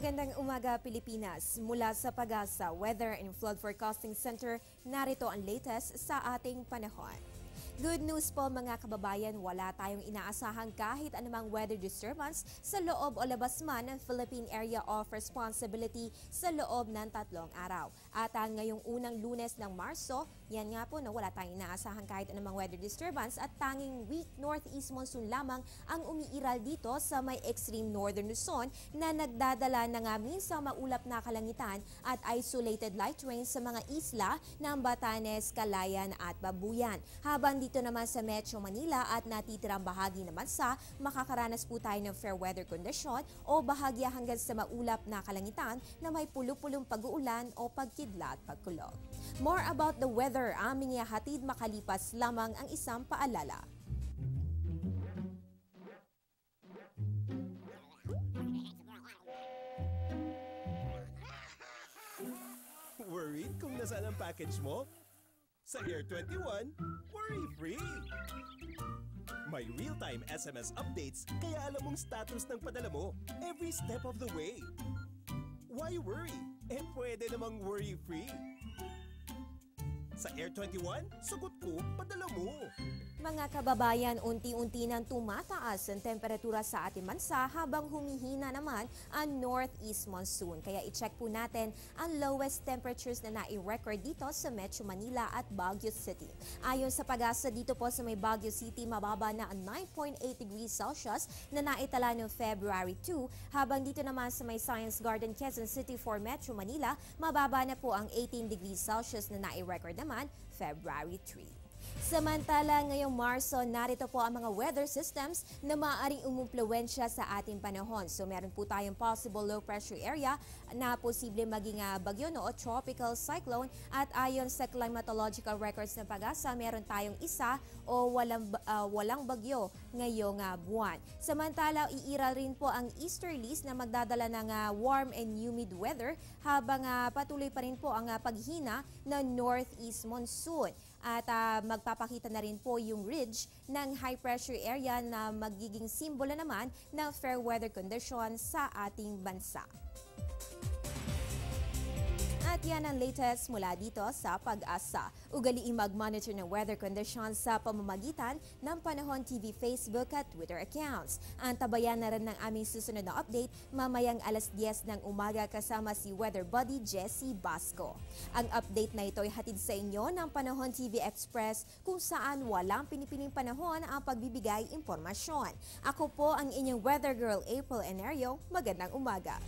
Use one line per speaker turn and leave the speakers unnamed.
Magandang umaga, Pilipinas. Mula sa Pag-asa Weather and Flood Forecasting Center, narito ang latest sa ating panahon. Good news po mga kababayan, wala tayong inaasahan kahit anumang weather disturbance sa loob o labas man ng Philippine Area of Responsibility sa loob ng 3 araw. At ngayong unang Lunes ng Marso, yan nga po wala tayong inaasahan kahit anumang weather disturbance at tanging weak northeast monsoon lamang ang umiiral dito sa may extreme northern Luzon na nagdadala na nga minsang maulap na kalangitan at isolated light rain sa mga isla ng Batanes, Calayan at Babuyan. Habang dito naman sa Metro Manila at natitirang bahagi naman sa makakaranas po tayo ng fair weather condition o bahagya hanggang sa maulap na kalangitan na may pulupulong pag-uulan o pagkidlat pagkulog. More about the weather aming ihahatid makalipas lamang ang isang paalala.
Worried kung nasaan ang package mo? Sa Air 21, worry-free! May real-time SMS updates kaya alam mong status ng padala mo every step of the way. Why worry? Pwede namang worry-free. Sa Air 21, sagot ko, padala mo.
Mga kababayan, unti-unti nang tumataas ang temperatura sa ating bansa habang humihina naman ang northeast monsoon. Kaya i-check po natin ang lowest temperatures na nai-record dito sa Metro Manila at Baguio City. Ayon sa Pag-asa dito po sa may Baguio City, mababa na ang 9.8 degrees Celsius na naitala noong February 2, habang dito naman sa may Science Garden, Quezon City for Metro Manila, mababa na po ang 18 degrees Celsius na nai-record naman February 3. Samantala, ngayong Marso, narito po ang mga weather systems na maaaring umumpluwensya sa ating panahon. So meron po tayong possible low pressure area na posible maging bagyo o tropical cyclone, at ayon sa climatological records ng Pag-asa, meron tayong isa o walang bagyo ngayong buwan. Samantala, iiral rin po ang easterlies na magdadala ng warm and humid weather habang patuloy pa rin po ang paghina ng northeast monsoon. At magpapakita na rin po yung ridge ng high pressure area na magiging simbolo naman ng fair weather condition sa ating bansa. At yan ang latest mula dito sa Pag-asa. Ugaliing mag-monitor ng weather conditions sa pamamagitan ng Panahon TV Facebook at Twitter accounts. Antabayan na rin ng aming susunod na update mamayang alas 10 ng umaga kasama si Weather Buddy Jessie Basco. Ang update na ito ay hatid sa inyo ng Panahon TV Express kung saan walang pinipiling panahon ang pagbibigay impormasyon. Ako po ang inyong weather girl April Enerio. Magandang umaga.